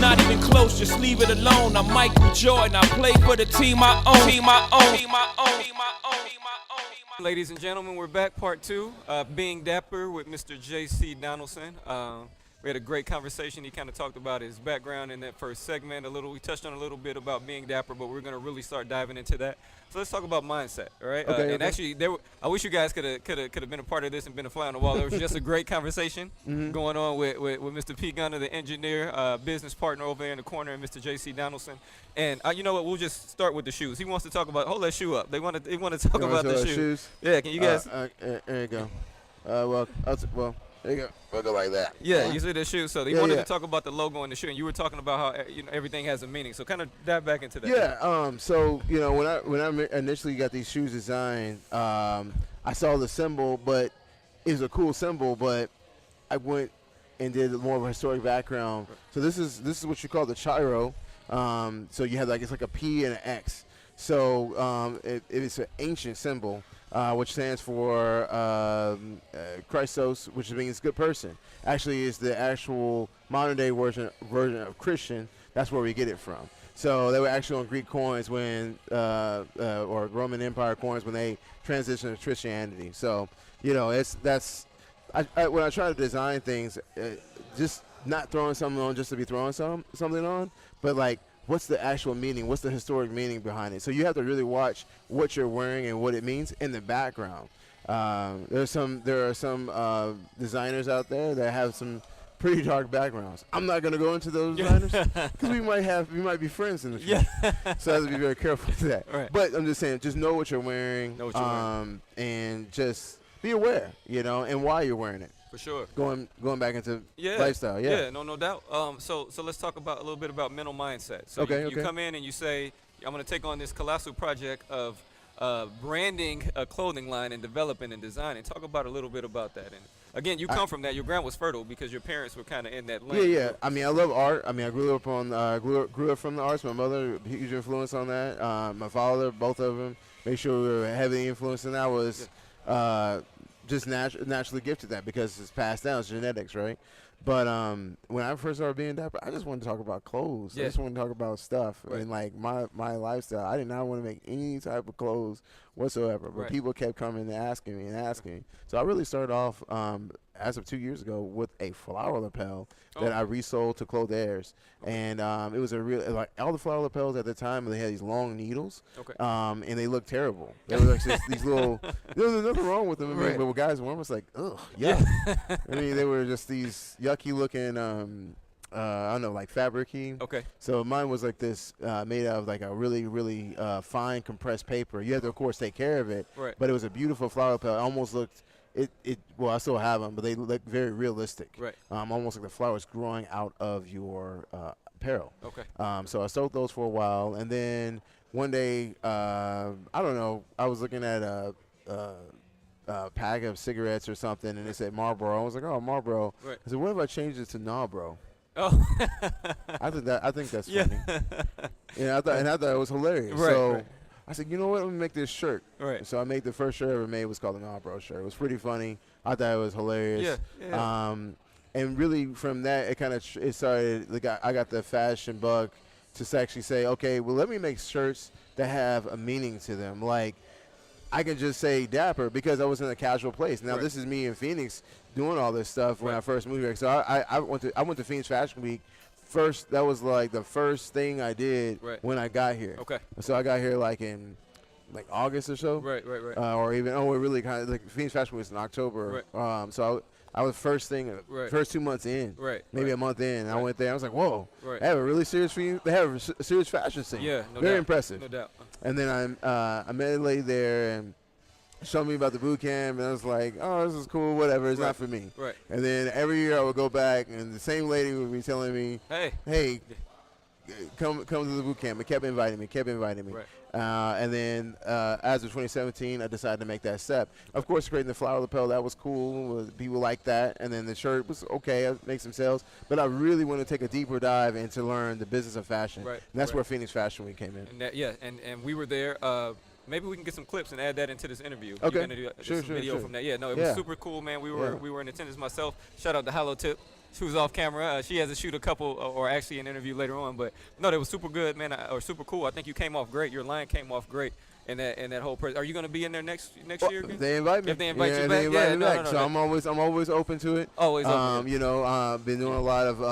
not even close, just leave it alone. I'm Michael Jordan, I play for the team I own. Ladies and gentlemen, we're back, part 2, Being Dapper with Mr. JC Donaldson. We had a great conversation. He kind of talked about his background in that first segment. We touched on a little bit about being dapper, but we're going to really start diving into that. So let's talk about mindset, all right? Okay, and actually, I wish you guys could have been a part of this and been a fly on the wall. It was just a great conversation going on with Mr. P. Gunner, the engineer, business partner over there in the corner, and Mr. JC Donaldson. And you know what? We'll just start with the shoes. He wants to talk about. Hold that shoe up. They want to talk about the shoes. Yeah, can you guys? There you go. There you go. We'll go like that. Yeah, you see the shoe. So they wanted to talk about the logo on the shoe, and you were talking about how everything has a meaning. So kind of dive back into that. Yeah. So when I initially got these shoes designed, I saw the symbol, but it was a cool symbol. But I went and did more of a historic background. So this is what you call the chiro. So you have it's like a P and an X. So it's an ancient symbol. Which stands for Christos, which means good person. Actually, is the actual modern-day version of Christian. That's where we get it from. So they were actually on Greek coins when, or Roman Empire coins when they transitioned to Christianity. So, when I try to design things, just not throwing something on just to be throwing something on, but what's the actual meaning? What's the historic meaning behind it? So you have to really watch what you're wearing and what it means in the background. There are some designers out there that have some pretty dark backgrounds. I'm not going to go into those designers because we might be friends in the future. So I have to be very careful with that. Right. But I'm just saying, just know what you're wearing, and just be aware, and why you're wearing it. For sure. Going back into lifestyle, no doubt. So let's talk about a little bit about mental mindset. So you come in and you say, I'm going to take on this colossal project of branding a clothing line and developing and designing. Talk about a little bit about that. And again, you come from that. Your ground was fertile because your parents were kind of in that lane. Yeah. I mean, I love art. I mean, I grew up from the arts. My mother, huge influence on that. My father, both of them, made sure we were heavily influenced, and I was. Just naturally gifted that because it's passed down. It's genetics, right? But when I first started being dapper, I just wanted to talk about clothes. I just wanted to talk about stuff and my lifestyle. I did not want to make any type of clothes whatsoever. But people kept coming and asking me. So I really started off as of 2 years ago with a flower lapel that I resold to Clothaires. And it was a real all the flower lapels at the time, they had these long needles. And they looked terrible. They were these little. There was nothing wrong with them. But when guys wore them, it was like, ugh, yeah. I mean, they were just these yucky looking. I don't know, like fabric-y. Okay. So mine was like this, made out of a really, really fine compressed paper. You had to, of course, take care of it. Right. But it was a beautiful flower lapel. It almost looked. Well, I still have them, but they look very realistic. Right. Almost like the flowers growing out of your apparel. Okay. So I sold those for a while, and then one day, I don't know, I was looking at a pack of cigarettes or something, and it said Marlboro. I was like, oh, Marlboro. Right. I said, what if I changed it to Nabro? Oh. I think that's funny. I thought it was hilarious. Right. I said, you know what? Let me make this shirt. Right. So I made the first shirt I ever made. It was called the Nabro shirt. It was pretty funny. I thought it was hilarious. Yeah. And really from that, it started. I got the fashion bug to actually say, okay, well, let me make shirts that have a meaning to them. Like, I can just say Dapper because I was in a casual place. Now this is me in Phoenix doing all this stuff when I first moved here. So I went to Phoenix Fashion Week. First, that was the first thing I did when I got here. Okay. So I got here in August or so. Right. Or even it really kind of Phoenix Fashion Week was in October. Right. So I was first 2 months in. Right. Maybe a month in. I went there. I was like, whoa. Right. They have a really serious serious fashion scene. Yeah. No Very doubt. impressive. No doubt. And then I met a lady there and showed me about the boot camp, and I was like, oh, this is cool, whatever, it's not for me. Right. And then every year I would go back, and the same lady would be telling me, hey, come to the boot camp. It kept inviting me. Right. And then as of 2017, I decided to make that step. Of course, creating the flower lapel, that was cool. People liked that. And then the shirt was okay. I make some sales. But I really want to take a deeper dive into learn the business of fashion. Right. And that's where Phoenix Fashion Week came in. And and we were there. Maybe we can get some clips and add that into this interview. Okay. You're gonna do some video from that. Yeah, no, it was super cool, man. We were in attendance myself. Shout out to Hollow Tip. who's off camera. She has to shoot a couple, or actually an interview later on. But no, that was super good, man, or super cool. I think you came off great. Your line came off great. And that whole person. Are you going to be in there next year again? They invite me. If they invite you back, they invite me back. No, so I'm always open to it. Always open. You know, been doing a lot of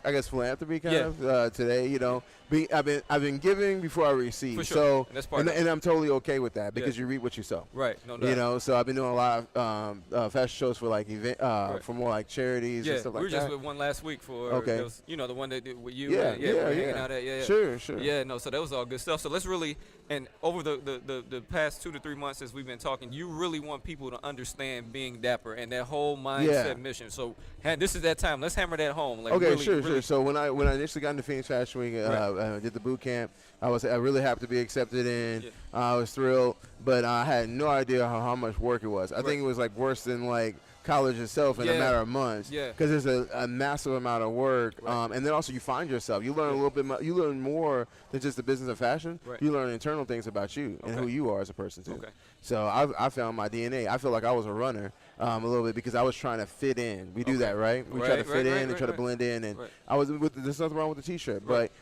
I guess philanthropy kind of today. You know, I've been giving before I receive. For sure. So and that's part of it. and I'm totally okay with that because you reap what you sow. Right. No doubt. You know, so I've been doing a lot of fashion shows for like event for more like charities and stuff like that. We were just with one last week for those, you know, the one that did with you. Yeah, we're hanging out at. Sure. Yeah, no, so that was all good stuff. So let's really, and over the past 2 to 3 months as we've been talking, you really want people to understand Being Dapper and that whole mindset mission. So this is that time. Let's hammer that home. Like, okay, really, sure. So when I initially got into Phoenix Fashion Week, did the boot camp, I was really happy to be accepted in. Yeah. I was thrilled, but I had no idea how much work it was. I think it was like worse than like college itself in a matter of months. Yeah. Because there's a massive amount of work, and then also you find yourself. You learn a little bit. You learn more than just the business of fashion. Right. You learn internal things about you and who you are as a person too. Okay. So I found my DNA. I feel like I was a runner a little bit because I was trying to fit in. We do that, right? We try to fit in and try to blend in. And I was there's nothing wrong with the T-shirt, but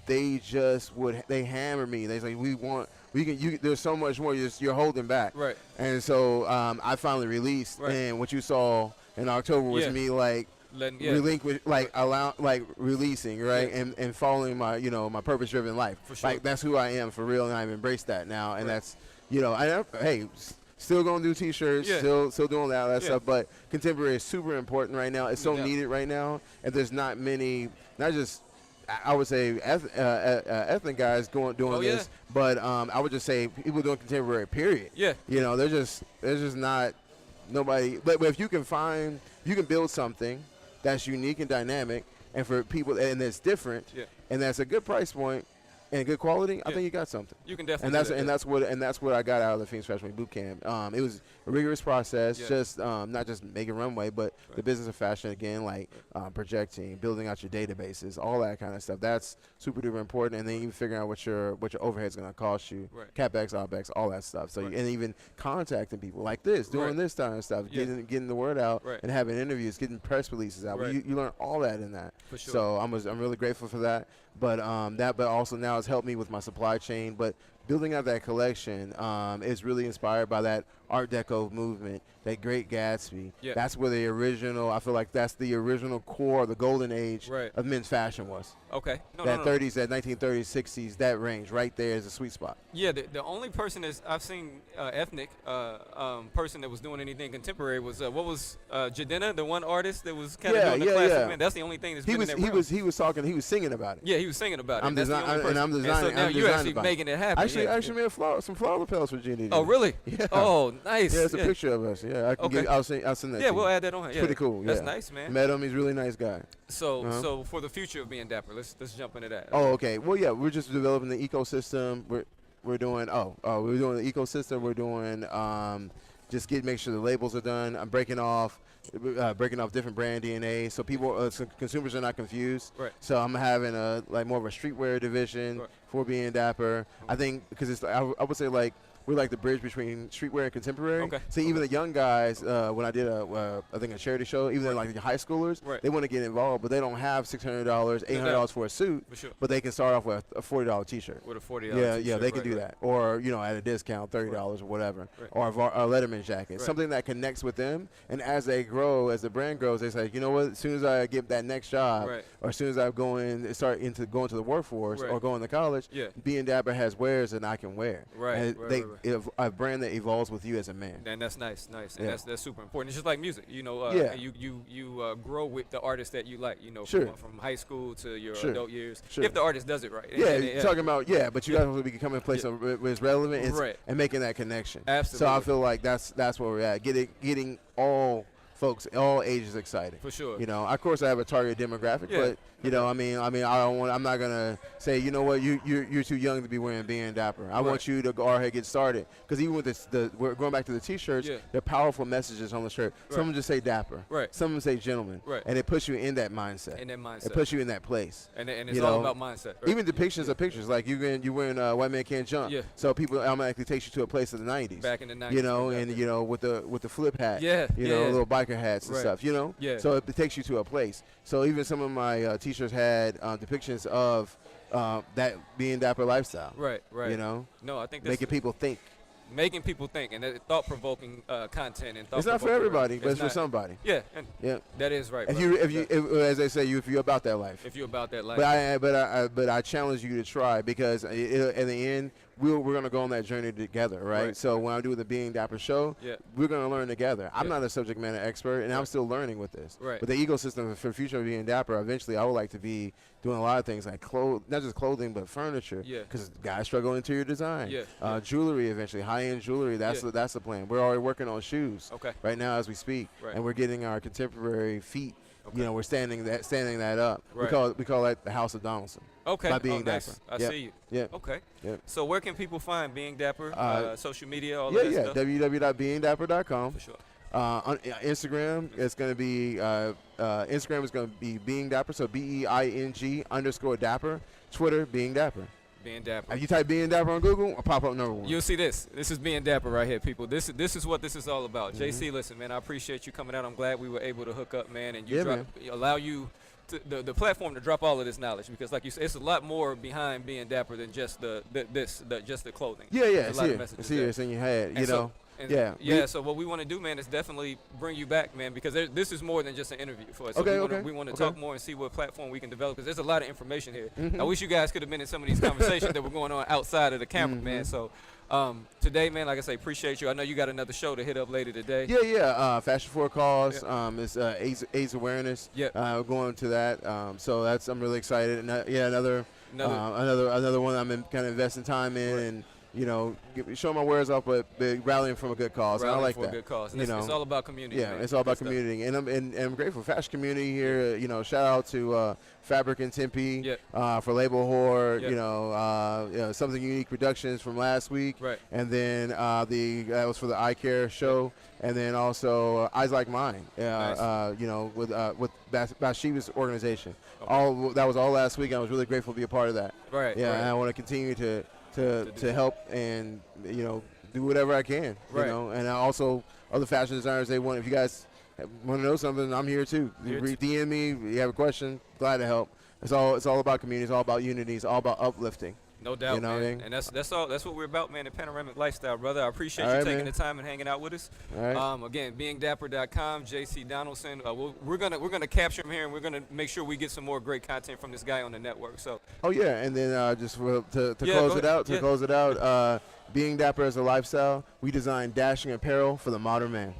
they hammer me. They say there's so much more you're holding back. Right. And so I finally released, and what you saw in October was me like relinquish, releasing, right, and following my my purpose driven life. For sure. Like that's who I am for real, and I've embraced that now, and that's still gonna do T-shirts, still doing that stuff, but contemporary is super important right now. It's so needed right now, and there's not many, not just I would say ethnic guys doing this, but I would just say people doing contemporary. Period. Yeah. You know, there's just not nobody. But if you can build something that's unique and dynamic, and for people, and that's different, and that's a good price point and good quality, I think you got something. You can definitely. And that's what I got out of the Phoenix Fashion Week boot camp. It was a rigorous process, just not just making runway, but the business of fashion again, like projecting, building out your databases, all that kind of stuff. That's super duper important. And then even figuring out what your overhead's going to cost you, CapEx, OpEx, all that stuff. So and even contacting people like this, doing this kind of stuff, getting the word out, and having interviews, getting press releases out. You learn all that in that. For sure. So I'm really grateful for that. But but also now has helped me with my supply chain. But building out that collection is really inspired by that Art Deco movement, that Great Gatsby. That's where the original, I feel like that's the original core, the golden age of men's fashion was. Okay. That 30s, that 1930s, 60s, that range right there is a sweet spot. Yeah, the only person I've seen ethnic person that was doing anything contemporary was Jadena, the one artist that was kind of doing the classic. Man, that's the only thing that's been in that realm. He was singing about it. Yeah, he was singing about it. I'm designing. So now you're actually making it happen. Actually made some flower lapels for Genie. Oh, really? Yeah. Oh, nice. Yeah, it's a picture of us. Yeah, I'll send that to you. Yeah, we'll add that on. It's pretty cool. That's nice, man. Met him. He's a really nice guy. So for the future of Being Dapper, let's jump into that. Oh, okay. Well, yeah, we're just developing the ecosystem. We're doing the ecosystem. We're doing just make sure the labels are done. I'm breaking off different brand DNA, so people, so consumers are not confused. Right. So I'm having more of a streetwear division for Being Dapper. I think because I would say we're like the bridge between streetwear and contemporary. Okay. So even the young guys, when I did I think a charity show, even like the high schoolers, they want to get involved, but they don't have $600, $800 for a suit. For sure. But they can start off with a $40 T-shirt. With a $40 T-shirt. Yeah, they can do that, or at a discount, $30 or whatever, or a Letterman jacket, something that connects with them. And as they grow, as the brand grows, they say, you know what? As soon as I get that next job, or as soon as I going to the workforce or going to college, Being Dapper has wares that I can wear. A brand that evolves with you as a man. And that's nice, and that's super important. It's just like music, you grow with the artist that you like, from high school to your adult years. If the artist does it right. Yeah, talking about but you guys want to be coming in a place where it's relevant and making that connection. Absolutely. So I feel like that's where we're at. Getting all folks, all ages excited. For sure. Of course I have a target demographic, but I'm not gonna say, you know what, you're too young to be wearing Being Dapper. I want you to go ahead and get started, because even with we're going back to the T-shirts, they're powerful messages on the shirt. Some of them just say Dapper. Some of them say gentleman. And it puts you in that mindset. It puts you in that place. And it's all about mindset. Right? Even depictions of pictures, like you wearing White Man Can't Jump. So people automatically takes you to a place of the 90s. Back in the 90s. And with the flip hat. A little bike biker hats and Right. stuff, you know? Yeah. So it takes you to a place. So even some of my T-shirts had depictions of that Being Dapper lifestyle. Right. You know? No, I think that's Making people think. making people think, and that thought-provoking content and It's not for everybody, but it's for not- somebody. Yeah, and Yeah. that is right. If brother. you, as they say, if you're about that life. if you're about that life. But I challenge you to try, because in the end we're gonna go on that journey together, right? Right. So when I do the Being Dapper show, Yeah. we're gonna learn together. I'm Yeah. not a subject matter expert, and I'm still learning with this. Right. But the ecosystem for the future of Being Dapper, eventually I would like to be doing a lot of things like not just clothing, but furniture. Yeah. Because guys struggle in interior design. Yeah. Jewelry eventually, high-end jewelry. That's Yeah. the plan. We're already working on shoes. Okay. Right now as we speak, Right. and we're getting our contemporary feet. Okay. You know, we're standing that up. Right. We call that the House of Donaldson. Okay. By Being nice. Dapper. I Yep. see you. Yeah. Okay. Yep. So where can people find Being Dapper? Social media, all Yeah, of that yeah. stuff? www.beingdapper.com. For sure. On Instagram, it's going to be Instagram is going to be Being Dapper, so BEING_Dapper. Twitter, Being Dapper. Being Dapper. If you type Being Dapper on Google, I'll pop up #1. You'll see this. This is Being Dapper right here, people. This is what this is all about. Mm-hmm. JC, listen, man, I appreciate you coming out. I'm glad we were able to hook up, man, and you Yeah, man. allow you the platform to drop all of this knowledge, because, like you said, it's a lot more behind Being Dapper than just the clothing. Yeah, There's it's a lot of here. messages It's here. there. It's in your head, And you so- know. and Yeah. So what we want to do, man, is definitely bring you back, man, because this is more than just an interview for us. So Okay, we want to okay. talk more and see what platform we can develop, because there's a lot of information here. Mhm. I wish you guys could have been in some of these conversations that were going on outside of the camera, man. So today, man, like I say, appreciate you. I know you got another show to hit up later today. Yeah. Fashion for a Cause. Yeah. It's AIDS awareness. Yeah. We're going to that. So I'm really excited. And another one I'm kind of investing time in, Right. and show my wares off, but rallying from a good cause. And I Rallying like for that. a good cause. And You it's know. all about community. Yeah, man. it's all about Good stuff. community, and I'm grateful. Fashion community here. Shout out to Fabric and Tempe Yeah. for Label Whore. Yeah. Something Unique Productions from last week, Right. and then that was for the eye care show, and then also Eyes Like Mine. Nice. With Bathsheba's organization. Okay. That was all last week. I was really grateful to be a part of that. Right. Yeah, right. and I want to continue to help and do whatever I can. Right. And I also other fashion designers, if you guys want to know something, I'm here too. DM me, you have a question, glad to help. It's all about community, it's all about unity, it's all about uplifting. No doubt, You know what I man. mean? And that's what we're about, man, in Panoramic Lifestyle, brother. I appreciate All you right, taking man. the time and hanging out with us. All right. Again, beingdapper.com, JC Donaldson. We're gonna capture him here, and we're gonna make sure we get some more great content from this guy on the network. So Oh yeah, and then just to Yeah, close go it out, ahead. Yeah. Being Dapper as a lifestyle, we design dashing apparel for the modern man.